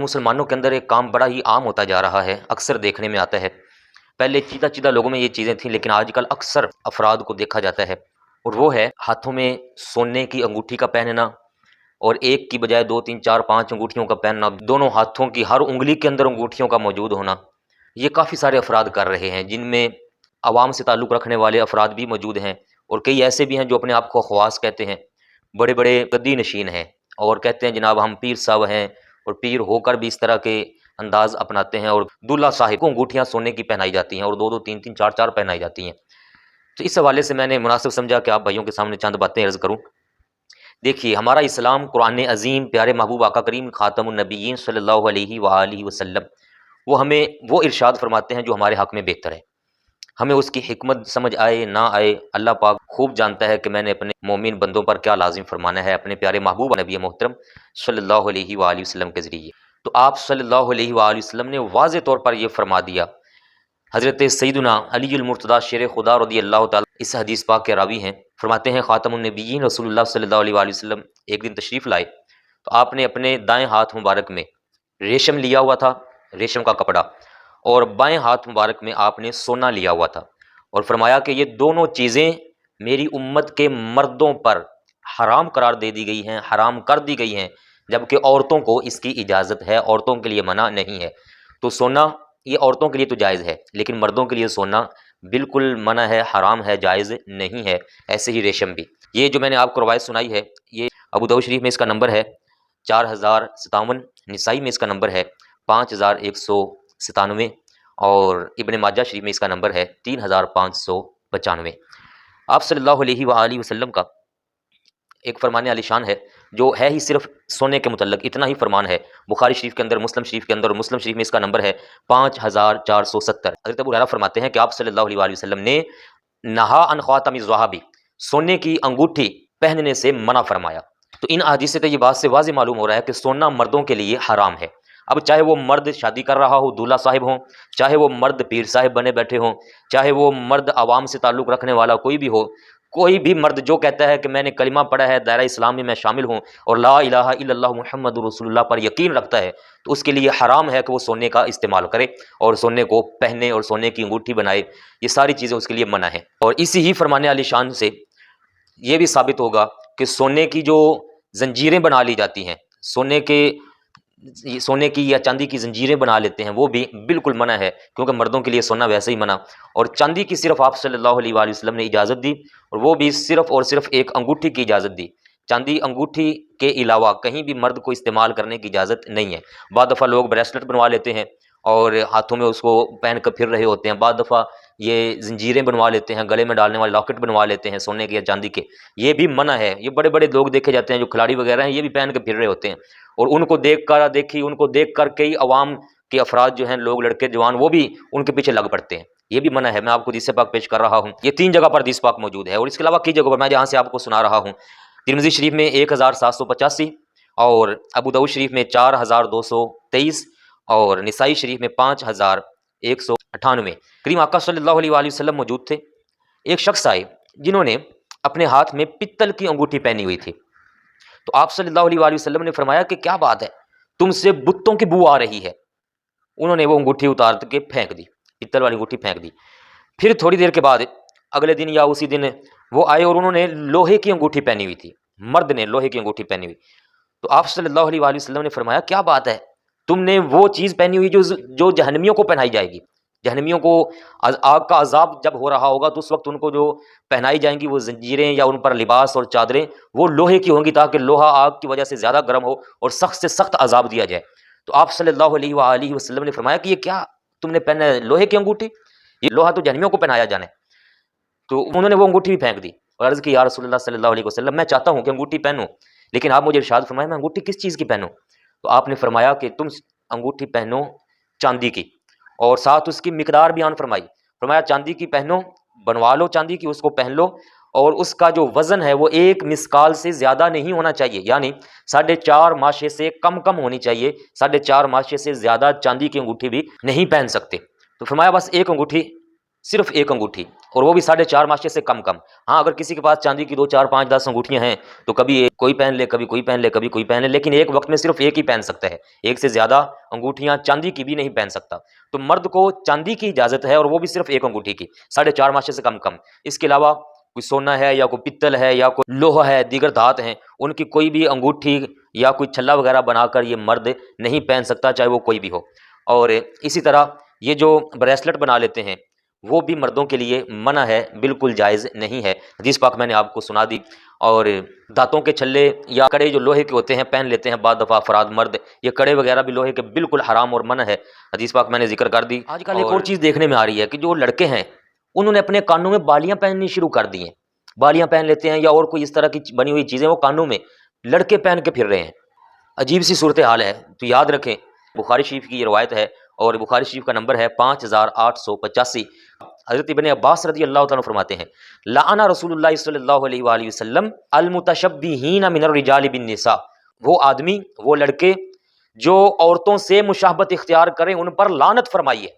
مسلمانوں کے اندر ایک کام بڑا ہی عام ہوتا جا رہا ہے، اکثر دیکھنے میں آتا ہے۔ پہلے چیدہ چیدہ لوگوں میں یہ چیزیں تھیں، لیکن آج کل اکثر افراد کو دیکھا جاتا ہے، اور وہ ہے ہاتھوں میں سونے کی انگوٹھی کا پہننا، اور ایک کی بجائے 2 3 4 5 انگوٹھیوں کا پہننا، دونوں ہاتھوں کی ہر انگلی کے اندر انگوٹھیوں کا موجود ہونا۔ یہ کافی سارے افراد کر رہے ہیں، جن میں عوام سے تعلق رکھنے والے افراد بھی موجود ہیں، اور کئی ایسے بھی ہیں جو اپنے آپ کو خواص کہتے ہیں، بڑے بڑے گدی نشین ہیں، اور کہتے ہیں جناب ہم پیر صاحب ہیں، اور پیر ہو کر بھی اس طرح کے انداز اپناتے ہیں، اور دلہا صاحب کو انگوٹھیاں سونے کی پہنائی جاتی ہیں، اور 2 2 3 3 4 4 پہنائی جاتی ہیں۔ تو اس حوالے سے میں نے مناسب سمجھا کہ آپ بھائیوں کے سامنے چند باتیں عرض کروں۔ دیکھیے، ہمارا اسلام قرآن عظیم پیارے محبوب آقا کریم خاتم النبیین صلی اللہ علیہ وآلہ وسلم وہ ہمیں وہ ارشاد فرماتے ہیں جو ہمارے حق میں بہتر ہے۔ ہمیں اس کی حکمت سمجھ آئے نہ آئے، اللہ پاک خوب جانتا ہے کہ میں نے اپنے مومن بندوں پر کیا لازم فرمانا ہے اپنے پیارے محبوب نبی محترم صلی اللہ علیہ وآلہ وسلم کے ذریعے۔ تو آپ صلی اللہ علیہ وآلہ وسلم نے واضح طور پر یہ فرما دیا۔ حضرت سیدنا علی المرتضیٰ شیر خدا رضی اللہ تعالیٰ اس حدیث پاک کے راوی ہیں، فرماتے ہیں خاتم النبیین رسول اللہ صلی اللہ علیہ وآلہ وسلم ایک دن تشریف لائے، تو آپ نے اپنے دائیں ہاتھ مبارک میں ریشم لیا ہوا تھا، ریشم کا کپڑا، اور بائیں ہاتھ مبارک میں آپ نے سونا لیا ہوا تھا، اور فرمایا کہ یہ دونوں چیزیں میری امت کے مردوں پر حرام قرار دے دی گئی ہیں، حرام کر دی گئی ہیں، جبکہ عورتوں کو اس کی اجازت ہے، عورتوں کے لیے منع نہیں ہے۔ تو سونا یہ عورتوں کے لیے تو جائز ہے، لیکن مردوں کے لیے سونا بالکل منع ہے، حرام ہے، جائز نہیں ہے۔ ایسے ہی ریشم بھی، یہ جو میں نے آپ کو روایت سنائی ہے، یہ ابو داؤد شریف میں اس کا نمبر ہے 4057، نسائی میں اس کا نمبر ہے 5197، اور ابن ماجہ شریف میں اس کا نمبر ہے 3595۔ آپ صلی اللہ علیہ وآلہ وسلم کا ایک فرمان عالی شان ہے، جو ہے ہی صرف سونے کے متعلق، اتنا ہی فرمان ہے، بخاری شریف کے اندر، مسلم شریف کے اندر، اور مسلم شریف میں اس کا نمبر ہے 5470۔ حضرت ابو ہریرہ فرماتے ہیں کہ آپ صلی اللہ علیہ وآلہ وسلم نے نہا عن خاتم الذہب، سونے کی انگوٹھی پہننے سے منع فرمایا۔ تو ان احادیث سے یہ بات سے واضح معلوم ہو رہا ہے کہ سونا مردوں کے لیے حرام ہے۔ اب چاہے وہ مرد شادی کر رہا ہو، دولہا صاحب ہوں، چاہے وہ مرد پیر صاحب بنے بیٹھے ہوں، چاہے وہ مرد عوام سے تعلق رکھنے والا کوئی بھی ہو، کوئی بھی مرد جو کہتا ہے کہ میں نے کلمہ پڑھا ہے، دائرہ اسلام میں میں شامل ہوں، اور لا الہ الا اللہ محمد رسول اللہ پر یقین رکھتا ہے، تو اس کے لیے حرام ہے کہ وہ سونے کا استعمال کرے، اور سونے کو پہنے، اور سونے کی انگوٹھی بنائے۔ یہ ساری چیزیں اس کے لیے منع ہیں۔ اور اسی ہی فرمان علی شان سے یہ بھی ثابت ہوگا کہ سونے کی جو زنجیریں بنا لی جاتی ہیں، سونے کی یا چاندی کی زنجیریں بنا لیتے ہیں، وہ بھی بالکل منع ہے، کیونکہ مردوں کے لیے سونا ویسے ہی منع، اور چاندی کی صرف آپ صلی اللہ علیہ وآلہ وسلم نے اجازت دی، اور وہ بھی صرف اور صرف ایک انگوٹھی کی اجازت دی۔ چاندی انگوٹھی کے علاوہ کہیں بھی مرد کو استعمال کرنے کی اجازت نہیں ہے۔ بعض دفعہ لوگ بریسلٹ بنوا لیتے ہیں اور ہاتھوں میں اس کو پہن کر پھر رہے ہوتے ہیں، بعض دفعہ یہ زنجیریں بنوا لیتے ہیں، گلے میں ڈالنے والے لاکٹ بنوا لیتے ہیں سونے کے یا چاندی کے، یہ بھی منع ہے۔ یہ بڑے بڑے لوگ دیکھے جاتے ہیں جو کھلاڑی وغیرہ ہیں، یہ بھی پہن کے پھر رہے ہوتے ہیں، اور ان کو دیکھ کر کئی عوام کے افراد جو ہیں، لوگ، لڑکے جوان، وہ بھی ان کے پیچھے لگ پڑتے ہیں۔ یہ بھی منع ہے۔ میں آپ کو حدیث پاک پیش کر رہا ہوں، یہ 3 جگہ پر حدیث پاک موجود ہے، اور اس کے علاوہ کئی جگہوں پر میں جہاں سے آپ کو سنا رہا ہوں، ترمذی شریف میں 1785، اور ابو داؤد شریف میں 4223، اور نسائی شریف میں 5198۔ کریم آقا صلی اللہ علیہ وآلہ وسلم موجود تھے۔ ایک شخص آئے جنہوں نے اپنے ہاتھ میں پتل کی انگوٹھی پہنی ہوئی تھی، تو آپ صلی اللہ علیہ وآلہ وسلم نے فرمایا کہ کیا بات ہے، تم سے بتوں کی بو آ رہی ہے۔ انہوں نے وہ انگوٹھی اتار کے پھینک دی، پتل والی انگوٹھی پھینک دی۔ پھر تھوڑی دیر کے بعد اگلے دن یا اسی دن وہ آئے اور انہوں نے لوہے کی انگوٹھی پہنی ہوئی تھی، مرد نے لوہے کی انگوٹھی پہنی ہوئی۔ تو آپ صلی اللہ علیہ وآلہ وسلم نے فرمایا کیا بات ہے، تم نے وہ چیز پہنی ہوئی جو جہنمیوں کو پہنائی جائے گی۔ جہنمیوں کو آگ کا عذاب جب ہو رہا ہوگا تو اس وقت ان کو جو پہنائی جائیں گی وہ زنجیریں یا ان پر لباس اور چادریں، وہ لوہے کی ہوں گی، تاکہ لوہا آگ کی وجہ سے زیادہ گرم ہو اور سخت سے سخت عذاب دیا جائے۔ تو آپ صلی اللہ علیہ وآلہ وسلم نے فرمایا کہ یہ کیا تم نے پہنا ہے، لوہے کی انگوٹھی، یہ لوہا تو جہنمیوں کو پہنایا جانا ہے۔ تو انہوں نے وہ انگوٹھی بھی پھینک دی اور عرض کی یا رسول اللہ صلی اللہ علیہ وسلم، میں چاہتا ہوں کہ انگوٹھی پہنوں، لیکن آپ مجھے ارشاد فرمائیں میں انگوٹھی کس چیز کی پہنوں؟ تو آپ نے فرمایا کہ تم انگوٹھی پہنو چاندی کی، اور ساتھ اس کی مقدار بیان فرمائی، فرمایا چاندی کی پہنو، بنوا لو چاندی کی، اس کو پہن لو، اور اس کا جو وزن ہے وہ 1 مسکال سے زیادہ نہیں ہونا چاہیے، یعنی 4.5 ماشے سے کم ہونی چاہیے، 4.5 ماشے سے زیادہ چاندی کی انگوٹھی بھی نہیں پہن سکتے۔ تو فرمایا بس ایک انگوٹھی सिर्फ एक अंगूठी, और वो भी 4.5 माशे से कम कम। हाँ, अगर किसी के पास चांदी की 2 4 5 10 अंगूठियां हैं तो कभी एक कोई पहन ले, कभी कोई पहन ले, कभी कोई पहन ले, लेकिन एक वक्त में सिर्फ एक ही पहन सकता है। एक से ज्यादा अंगूठियां चांदी की भी नहीं पहन सकता। तो मर्द को चांदी की इजाजत है, और वो भी सिर्फ एक अंगूठी की, 4.5 माशे से कम कम। इसके अलावा कोई सोना है या कोई पित्तल है या कोई लोहा है, दीगर धात हैं, उनकी कोई भी अंगूठी या कोई छल्ला वगैरह बनाकर ये मर्द नहीं पहन सकता, चाहे वो कोई भी हो। और इसी तरह ये जो ब्रेसलेट बना लेते हैं वो भी मर्दों के लिए मना है, बिल्कुल जायज़ नहीं है। हदीस पाक मैंने आपको सुना दी। और दांतों के छल्ले या कड़े जो लोहे के होते हैं पहन लेते हैं बाद दफ़ा अफराद मर्द, ये कड़े वगैरह भी लोहे के बिल्कुल हराम और मना है। हदीस पाक मैंने जिक्र कर दी। आजकल एक और चीज़ देखने में आ रही है कि जो लड़के हैं उन्होंने अपने कानों में बालियां पहननी शुरू कर दी हैं। बालियां पहन लेते हैं या और कोई इस तरह की बनी हुई चीज़ें वो कानों में लड़के पहन के फिर रहे हैं। अजीब सी सूरत हाल है। तो याद रखें, बुखारी शरीफ की ये रवायत है, और बुखारी शरीफ का नंबर है 5885। हज़रत इब्ने अब्बास रज़ी अल्लाह तआला फरमाते हैं, लाना रसूलुल्लाह सल्लल्लाहु अलैहि वसल्लम अल मुतशब्बिहीन मिनर रिजाल बिन निसा। वो आदमी, वो लड़के जो औरतों से मुशाहबत इख्तियार करें, उन पर लानत फरमाई है।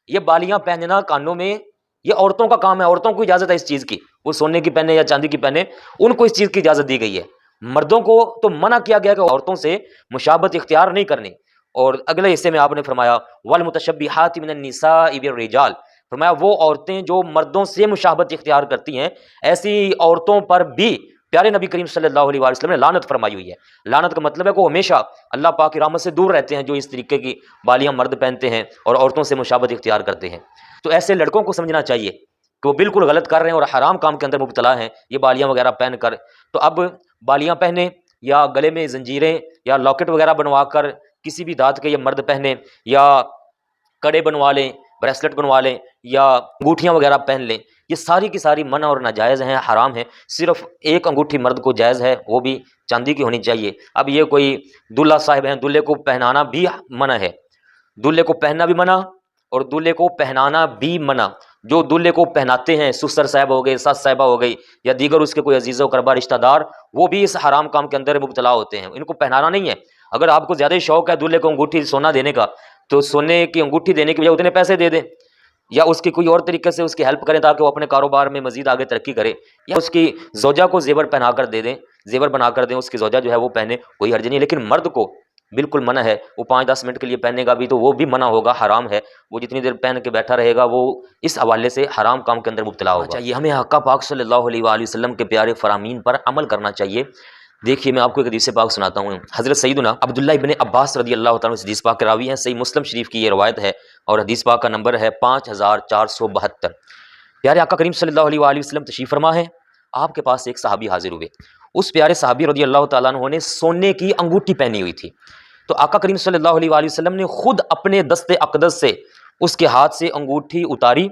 ये बालियां पहनना कानों में, ये औरतों का काम है, औरतों को इजाजत है इस चीज की। वो सोने की पहने या चांदी की पहने, उनको इस चीज की इजाजत दी गई है। मर्दों को तो मना किया गया कि औरतों से मुशाबत इख्तियार नहीं करनी। और अगले हिस्से में आपने फरमाया वल मुतशब्बिहाति मिनन निसाइ बिर्रिजाल, फरमाया वो औरतें जो मर्दों से मुशाबत इख्तियार करती हैं, ऐसी औरतों पर भी प्यारे नबी करीम सल्लल्लाहु अलैहि वसल्लम ने लानत फरमाई हुई है। लानत का मतलब है कि वो हमेशा अल्लाह पाक की रहमत से दूर रहते हैं, जो इस तरीके की बालियां मर्द पहनते हैं और औरतों से मुशाबत इख्तियार करते हैं। तो ऐसे लड़कों को समझना चाहिए कि वो बिल्कुल गलत कर रहे हैं और हराम काम के अंदर मुब्तला हैं, ये बालियां वगैरह पहन कर। तो अब बालियां पहने या गले में जंजीरें या लॉकेट वगैरह बनवा कर किसी भी दांत के ये मर्द पहने, या कड़े बनवा लें, ब्रेसलेट बनवा लें, या अंगूठियां वगैरह पहन लें, ये सारी की सारी मना और नाजायज़ हैं, हराम है। सिर्फ एक अंगूठी मर्द को जायज़ है, वो भी चांदी की होनी चाहिए। अब ये कोई दूल्हा साहिब हैं, दूल्हे को पहनाना भी मना है, दूल्हे को पहनना भी मना और दूल्हे को पहनाना भी मना। जो दूल्हे को पहनाते हैं, सुसर साहब हो गए, सास साहिबा हो गई, या दीगर उसके कोई अजीज़ व करबा रिश्तेदार, वो भी इस हराम काम के अंदर मुब्तला होते हैं। इनको पहनाना नहीं है। अगर आपको ज़्यादा शौक है दूल्हे को अंगूठी सोना देने का, तो सोने की अंगूठी देने की बजाय उतने पैसे दे दें, या उसकी कोई और तरीके से उसकी हेल्प करें ताकि वो अपने कारोबार में मजीद आगे तरक्की करे, या उसकी जोजा को जेवर पहना कर दे दें, जेवर बना कर दें, उसकी जोजा जो है वो पहने, कोई हर्ज नहीं। लेकिन मर्द को बिल्कुल मना है। वो 5-10 मिनट के लिए पहनेगा भी तो वो भी मना होगा, हराम है। वो जितनी देर पहन के बैठा रहेगा वो इस हवाले से हराम काम के अंदर मुब्तला होगा। चाहिए हमें आका पाक सल्लल्लाहु अलैहि वसल्लम के प्यारे फरामीन पर अमल करना चाहिए। देखिए, मैं आपको एक हदीस पाक सुनाता हूँ। हज़रत सैयदना अब्दुल्ला इब्न अब्बास रज़ी अल्लाह तआला हदीस पाक के रावी हैं, सही मुस्लिम शरीफ की ये रवायत है, और हदीस पाक का नंबर है 5472। प्यारे आका करीम सल्लल्लाहु अलैहि वसल्लम तशरीफ़ फरमा है। आपके पास एक सहाबी हाजिर हुए। उस प्यारे सहाबी रज़ी अल्लाह तआला अन्हु ने सोने की अंगूठी पहनी हुई थी। तो आका करीम सल्लल्लाहु अलैहि वसल्लम ने खुद अपने दस्ते अक़दस से उसके हाथ से अंगूठी उतारी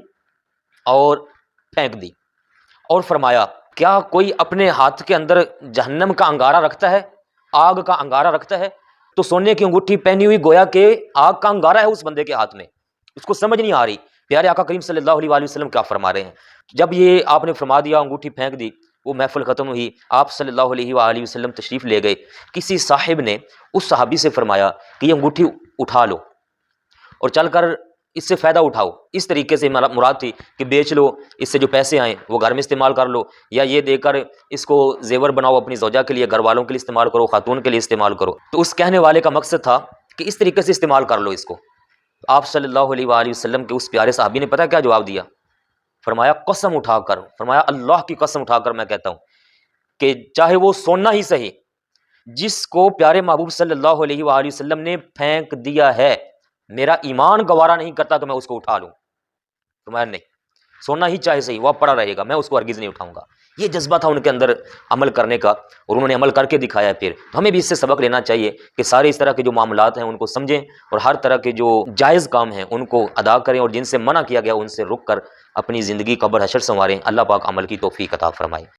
और फेंक दी, और फरमाया, क्या कोई अपने हाथ के अंदर जहन्नम का अंगारा रखता है, आग का अंगारा रखता है? तो सोने की अंगूठी पहनी हुई गोया के आग का अंगारा है उस बंदे के हाथ में। उसको समझ नहीं आ रही प्यारे आका करीम सल्लल्लाहु अलैहि वसल्लम क्या फरमा रहे हैं। जब ये आपने फरमा दिया, अंगूठी फेंक दी, वो महफिल ख़त्म हुई, आप सल्लल्लाहु अलैहि वसल्लम तशरीफ़ ले गए। किसी साहिब ने उस सहाबी से फरमाया कि ये अंगूठी उठा लो और चलकर इससे फ़ायदा उठाओ। इस तरीके से मुराद थी कि बेच लो, इससे जो पैसे आएँ वो घर में इस्तेमाल कर लो, या ये देकर इसको जेवर बनाओ, अपनी ज़ौजा के लिए, घर वालों के लिए इस्तेमाल करो, खातून के लिए इस्तेमाल करो। तो उस कहने वाले का मकसद था कि इस तरीके से इस्तेमाल कर लो इसको। आप सल्लल्लाहु अलैहि वसल्लम के उस प्यारे साहबी ने पता क्या जवाब दिया? फरमाया, कसम उठाकर, फरमाया अल्लाह की कसम उठाकर मैं कहता हूँ कि चाहे वो सोना ही सही, जिसको प्यारे महबूब सल्लल्लाहु अलैहि वसल्लम ने फेंक दिया है, मेरा ईमान गवारा नहीं करता कि मैं उसको उठा लूँ। फरमाया नहीं, सोना ही चाहे सही, वह पड़ा रहेगा, मैं उसको हरगिज़ नहीं उठाऊंगा। ये जज्बा था उनके अंदर अमल करने का, और उन्होंने अमल करके दिखाया। फिर तो हमें भी इससे सबक लेना चाहिए कि सारे इस तरह के जो मामलात हैं उनको समझें, और हर तरह के जो जायज़ काम हैं उनको अदा करें, और जिनसे मना किया गया उनसे रुक कर अपनी ज़िंदगी कब्र हशर संवारें। अल्लाह पाक अमल की तौफीक अता फरमाए।